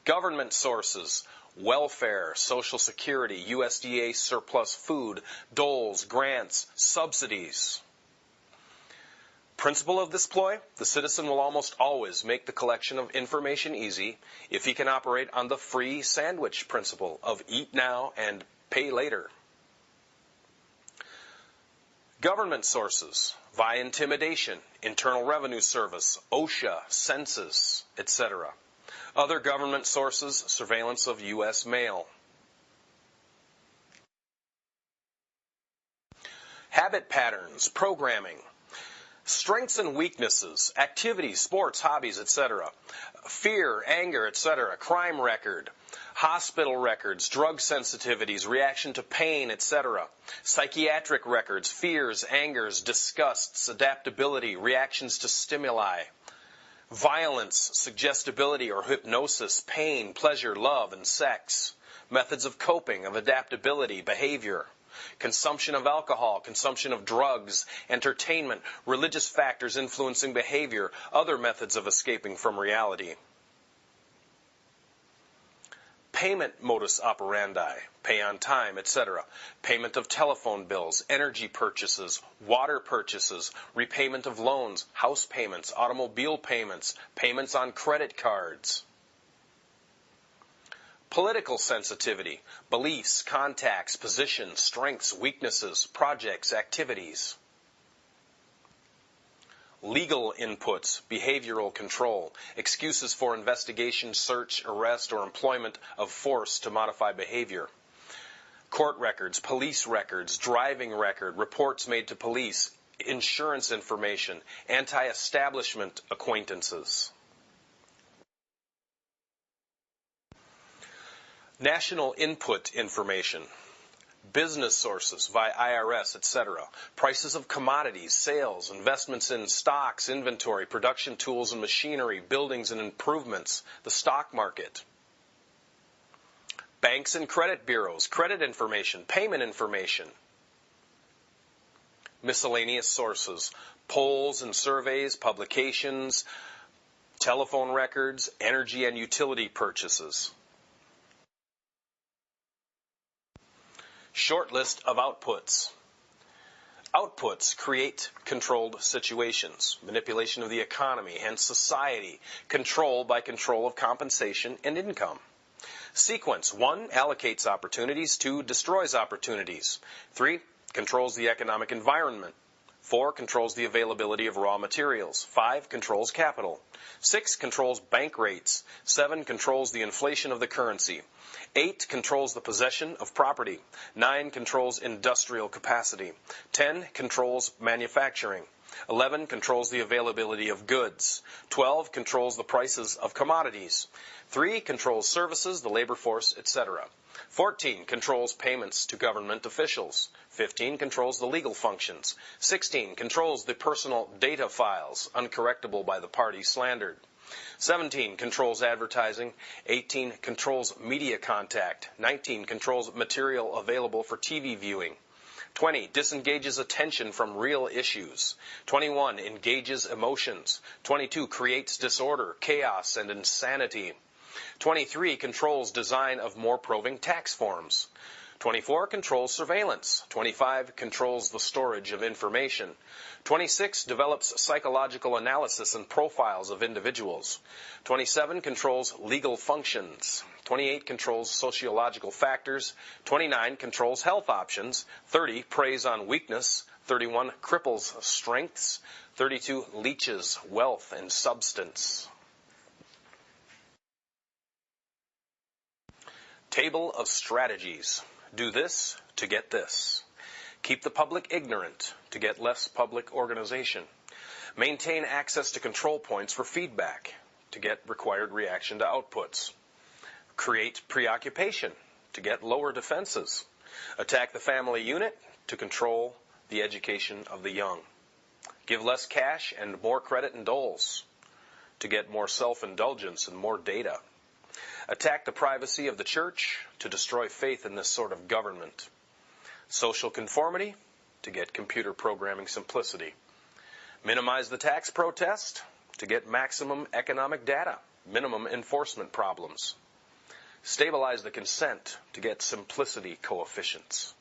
Government sources, welfare, Social Security, USDA surplus food, doles, grants, subsidies. Principle of this ploy, the citizen will almost always make the collection of information easy if he can operate on the free sandwich principle of eat now and pay later. Government sources, via intimidation, Internal Revenue Service, OSHA, census, etc. Other government sources, surveillance of U.S. mail. Habit patterns, programming. Strengths and weaknesses, activities, sports, hobbies, etc. Fear, anger, etc. Crime record, hospital records, drug sensitivities, reaction to pain, etc. Psychiatric records, fears, angers, disgusts, adaptability, reactions to stimuli. Violence, suggestibility or hypnosis, pain, pleasure, love, and sex. Methods of coping, of adaptability, behavior. Consumption of alcohol, consumption of drugs, entertainment, religious factors influencing behavior, other methods of escaping from reality. Payment modus operandi, pay on time, etc. Payment of telephone bills, energy purchases, water purchases, repayment of loans, house payments, automobile payments, payments on credit cards. Political sensitivity, beliefs, contacts, positions, strengths, weaknesses, projects, activities. Legal inputs, behavioral control, excuses for investigation, search, arrest, or employment of force to modify behavior. Court records, police records, driving record, reports made to police, insurance information, anti-establishment acquaintances. National input information, business sources via IRS, etc., prices of commodities, sales, investments in stocks, inventory, production tools and machinery, buildings and improvements, the stock market. Banks and credit bureaus, credit information, payment information. Miscellaneous sources, polls and surveys, publications, telephone records, energy and utility purchases. Short list of outputs. Outputs create controlled situations, manipulation of the economy and society, control by control of compensation and income. Sequence: 1. Allocates opportunities. 2. Destroys opportunities. 3. Controls the economic environment. 4. Controls the availability of raw materials. 5. Controls capital. 6. Controls bank rates. 7. Controls the inflation of the currency. 8. Controls the possession of property. 9. Controls industrial capacity. 10. Controls manufacturing. 11. Controls the availability of goods. 12. Controls the prices of commodities. 3. Controls services, the labor force, etc. 14. Controls payments to government officials. 15. Controls the legal functions. 16. Controls the personal data files, uncorrectable by the party slandered. 17. Controls advertising. 18. Controls media contact. 19. Controls material available for TV viewing. 20. Disengages attention from real issues. 21. Engages emotions. 22. Creates disorder, chaos, and insanity. 23. Controls design of more probing tax forms. 24. Controls surveillance. 25. Controls the storage of information. 26. Develops psychological analysis and profiles of individuals. 27. Controls legal functions. 28. Controls sociological factors. 29. Controls health options. 30. Preys on weakness. 31. Cripples strengths. 32. Leeches wealth and substance. Table of strategies. Do this to get this. Keep the public ignorant to get less public organization. Maintain access to control points for feedback to get required reaction to outputs. Create preoccupation to get lower defenses. Attack the family unit to control the education of the young. Give less cash and more credit and doles to get more self-indulgence and more data. Attack the privacy of the church to destroy faith in this sort of government. Social conformity to get computer programming simplicity. Minimize the tax protest to get maximum economic data, minimum enforcement problems. Stabilize the consent to get simplicity coefficients.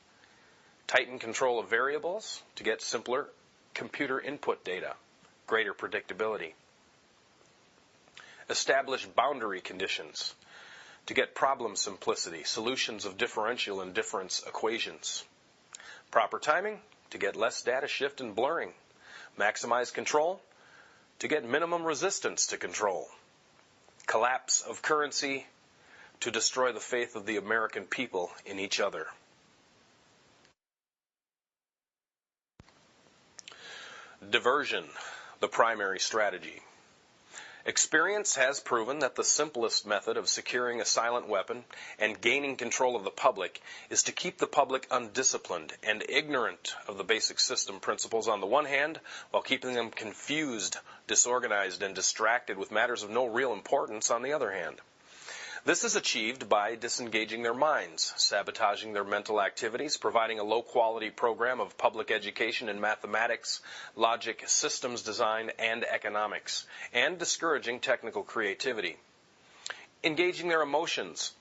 Tighten control of variables to get simpler computer input data, greater predictability. Establish boundary conditions to get problem simplicity, solutions of differential and difference equations. Proper timing to get less data shift and blurring. Maximize control to get minimum resistance to control. Collapse of currency to destroy the faith of the American people in each other. Diversion, the primary strategy. Experience has proven that the simplest method of securing a silent weapon and gaining control of the public is to keep the public undisciplined and ignorant of the basic system principles on the one hand, while keeping them confused, disorganized, and distracted with matters of no real importance on the other hand. This is achieved by disengaging their minds, sabotaging their mental activities, providing a low-quality program of public education in mathematics, logic, systems design, and economics, and discouraging technical creativity. Engaging their emotions,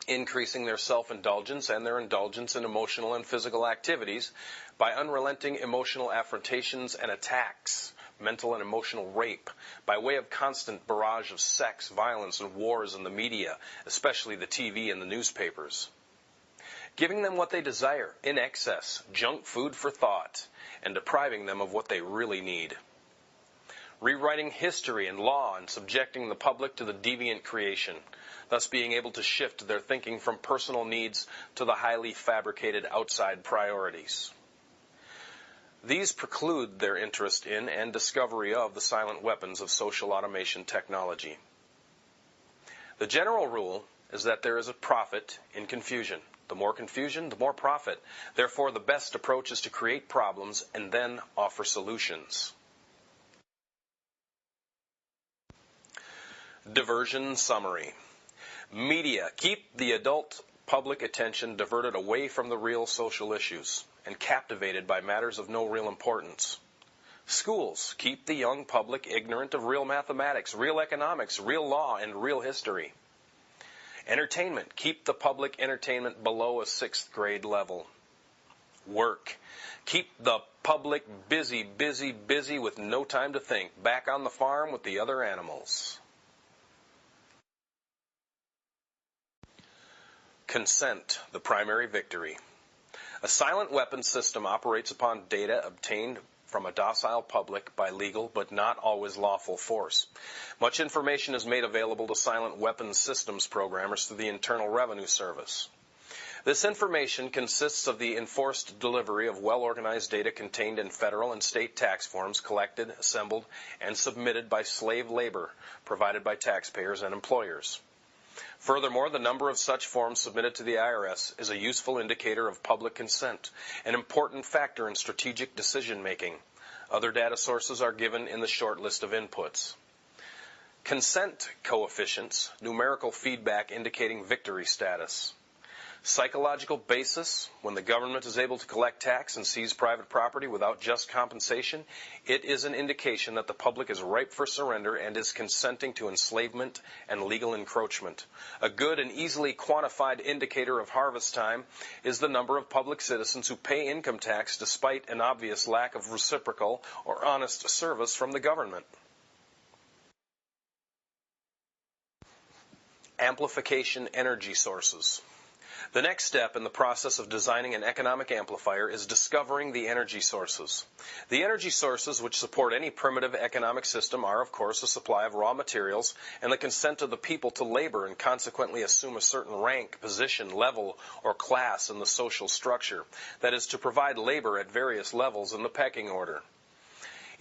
increasing their self-indulgence and their indulgence in emotional and physical activities by unrelenting emotional affrontations and attacks, mental and emotional rape, by way of constant barrage of sex, violence, and wars in the media, especially the TV and the newspapers. Giving them what they desire, in excess, junk food for thought, and depriving them of what they really need. Rewriting history and law and subjecting the public to the deviant creation, thus being able to shift their thinking from personal needs to the highly fabricated outside priorities. These preclude their interest in and discovery of the silent weapons of social automation technology. The general rule is that there is a profit in confusion. The more confusion, the more profit. Therefore, the best approach is to create problems and then offer solutions. Diversion summary. Media keep the adult public attention diverted away from the real social issues and captivated by matters of no real importance. Schools keep the young public ignorant of real mathematics, real economics, real law, and real history. Entertainment keep the public entertainment below a 6th grade level. Work keep the public busy, busy, busy with no time to think, back on the farm with the other animals. Consent, the primary victory. A silent weapons system operates upon data obtained from a docile public by legal but not always lawful force. Much information is made available to silent weapons systems programmers through the Internal Revenue Service. This information consists of the enforced delivery of well-organized data contained in federal and state tax forms collected, assembled, and submitted by slave labor provided by taxpayers and employers. Furthermore, the number of such forms submitted to the IRS is a useful indicator of public consent, an important factor in strategic decision-making. Other data sources are given in the short list of inputs. Consent coefficients, numerical feedback indicating victory status. Psychological basis, when the government is able to collect tax and seize private property without just compensation, it is an indication that the public is ripe for surrender and is consenting to enslavement and legal encroachment. A good and easily quantified indicator of harvest time is the number of public citizens who pay income tax despite an obvious lack of reciprocal or honest service from the government. Amplification energy sources. The next step in the process of designing an economic amplifier is discovering the energy sources. The energy sources which support any primitive economic system are, of course, a supply of raw materials and the consent of the people to labor and consequently assume a certain rank, position, level, or class in the social structure, that is, to provide labor at various levels in the pecking order.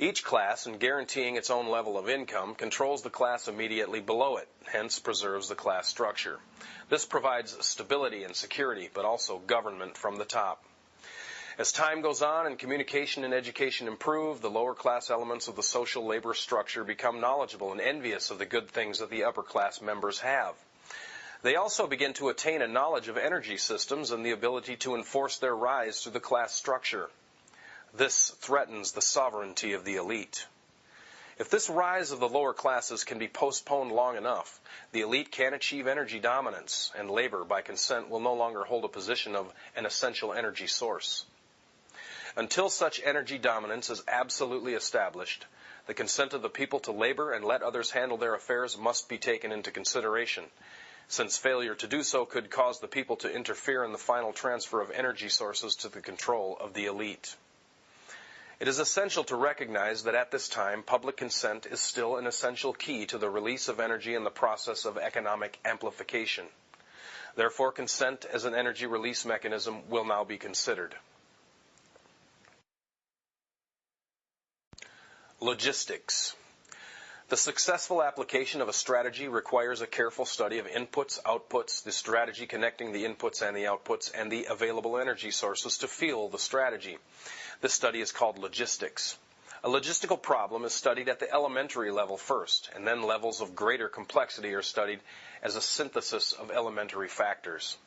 Each class, in guaranteeing its own level of income, controls the class immediately below it, hence preserves the class structure. This provides stability and security, but also government from the top. As time goes on and communication and education improve, the lower class elements of the social labor structure become knowledgeable and envious of the good things that the upper class members have. They also begin to attain a knowledge of energy systems and the ability to enforce their rise through the class structure. This threatens the sovereignty of the elite. If this rise of the lower classes can be postponed long enough, the elite can achieve energy dominance, and labor, by consent, will no longer hold a position of an essential energy source. Until such energy dominance is absolutely established, the consent of the people to labor and let others handle their affairs must be taken into consideration, since failure to do so could cause the people to interfere in the final transfer of energy sources to the control of the elite. It is essential to recognize that at this time, public consent is still an essential key to the release of energy in the process of economic amplification. Therefore, consent as an energy release mechanism will now be considered. Logistics. The successful application of a strategy requires a careful study of inputs, outputs, the strategy connecting the inputs and the outputs, and the available energy sources to fuel the strategy. This study is called logistics. A logistical problem is studied at the elementary level first, and then levels of greater complexity are studied as a synthesis of elementary factors.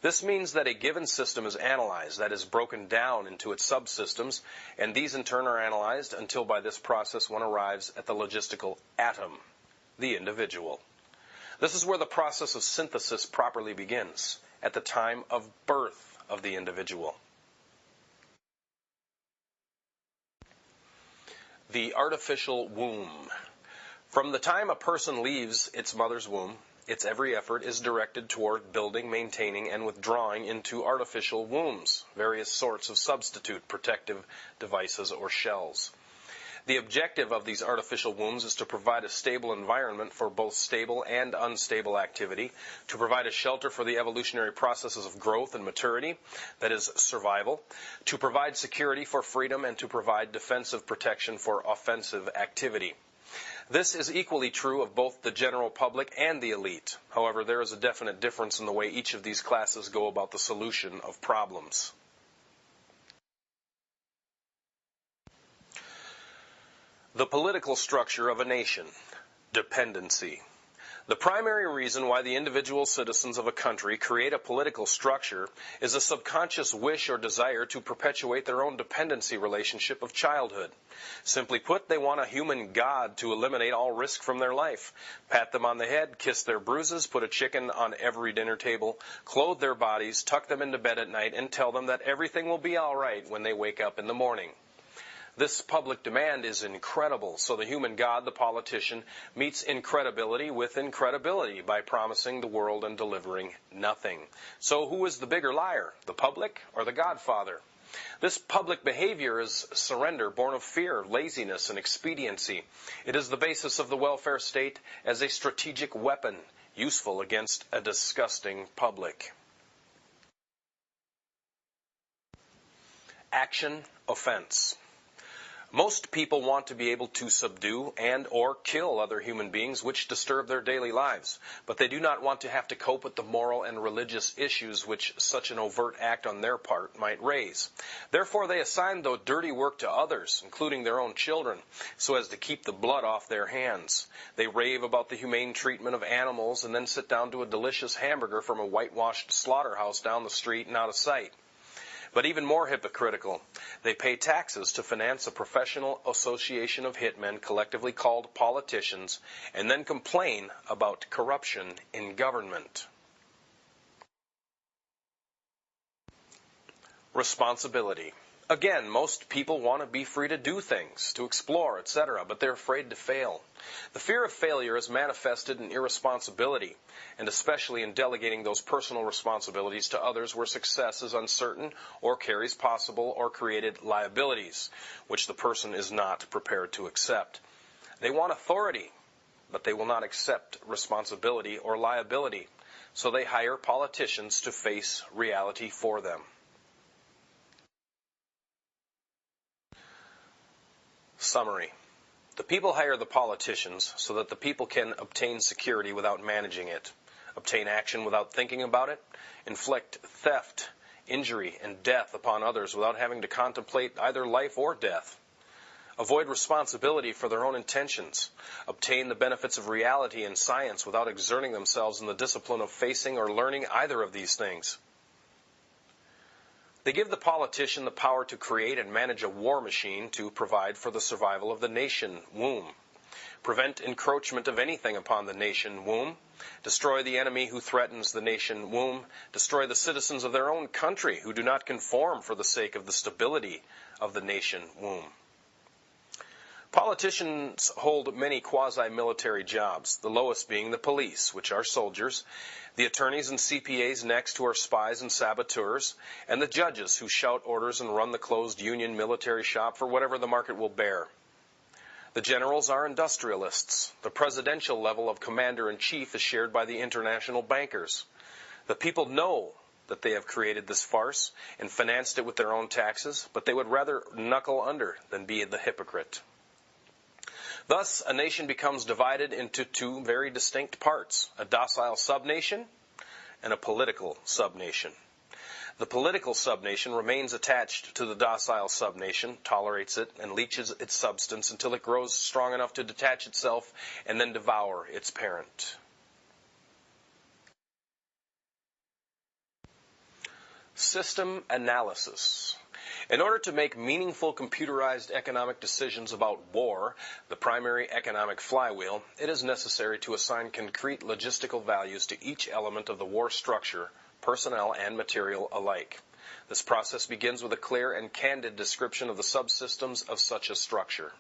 This means that a given system is analyzed, that is, broken down into its subsystems, and these in turn are analyzed until by this process one arrives at the logistical atom, the individual. This is where the process of synthesis properly begins, at the time of birth of the individual. The artificial womb. From the time a person leaves its mother's womb, its every effort is directed toward building, maintaining, and withdrawing into artificial wombs, various sorts of substitute protective devices or shells. The objective of these artificial wombs is to provide a stable environment for both stable and unstable activity, to provide a shelter for the evolutionary processes of growth and maturity, that is, survival, to provide security for freedom, and to provide defensive protection for offensive activity. This is equally true of both the general public and the elite. However, there is a definite difference in the way each of these classes go about the solution of problems. The political structure of a nation. Dependency. The primary reason why the individual citizens of a country create a political structure is a subconscious wish or desire to perpetuate their own dependency relationship of childhood. Simply put, they want a human god to eliminate all risk from their life, pat them on the head, kiss their bruises, put a chicken on every dinner table, clothe their bodies, tuck them into bed at night, and tell them that everything will be all right when they wake up in the morning. This public demand is incredible, so the human god, the politician, meets incredibility with incredibility by promising the world and delivering nothing. So who is the bigger liar, the public or the godfather? This public behavior is surrender born of fear, laziness, and expediency. It is the basis of the welfare state as a strategic weapon, useful against a disgusting public. Action, offense. Most people want to be able to subdue and or kill other human beings which disturb their daily lives, but they do not want to have to cope with the moral and religious issues which such an overt act on their part might raise. Therefore they assign the dirty work to others, including their own children, so as to keep the blood off their hands. They rave about the humane treatment of animals and then sit down to a delicious hamburger from a whitewashed slaughterhouse down the street and out of sight. But even more hypocritical, they pay taxes to finance a professional association of hitmen collectively called politicians, and then complain about corruption in government. Responsibility. Again, most people want to be free to do things, to explore, etc., but they're afraid to fail. The fear of failure is manifested in irresponsibility, and especially in delegating those personal responsibilities to others where success is uncertain or carries possible or created liabilities, which the person is not prepared to accept. They want authority, but they will not accept responsibility or liability, so they hire politicians to face reality for them. Summary. The people hire the politicians so that the people can obtain security without managing it, obtain action without thinking about it, inflict theft, injury, and death upon others without having to contemplate either life or death, avoid responsibility for their own intentions, obtain the benefits of reality and science without exerting themselves in the discipline of facing or learning either of these things. They give the politician the power to create and manage a war machine to provide for the survival of the nation womb, prevent encroachment of anything upon the nation womb, destroy the enemy who threatens the nation womb, destroy the citizens of their own country who do not conform for the sake of the stability of the nation womb. Politicians hold many quasi-military jobs, the lowest being the police, which are soldiers, the attorneys and CPAs next, who are spies and saboteurs, and the judges who shout orders and run the closed union military shop for whatever the market will bear. The generals are industrialists. The presidential level of commander-in-chief is shared by the international bankers. The people know that they have created this farce and financed it with their own taxes, but they would rather knuckle under than be the hypocrite. Thus, a nation becomes divided into two very distinct parts, a docile subnation and a political subnation. The political subnation remains attached to the docile subnation, tolerates it, and leaches its substance until it grows strong enough to detach itself and then devour its parent. System analysis. In order to make meaningful computerized economic decisions about war, the primary economic flywheel, it is necessary to assign concrete logistical values to each element of the war structure, personnel and material alike. This process begins with a clear and candid description of the subsystems of such a structure.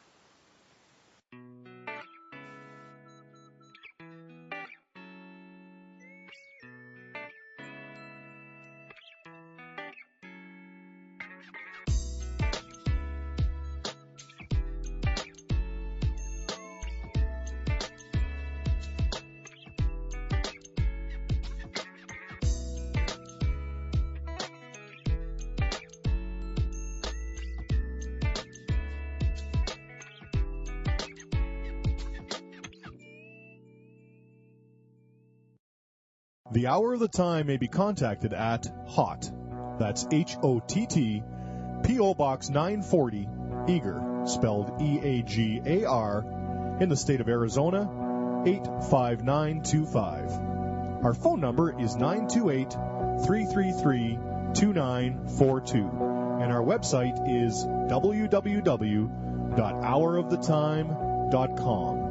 The Hour of the Time may be contacted at HOTT, that's H-O-T-T, P.O. Box 940, Eagar, spelled E-A-G-A-R, in the state of Arizona, 85925. Our phone number is 928-333-2942, and our website is www.houroftetime.com.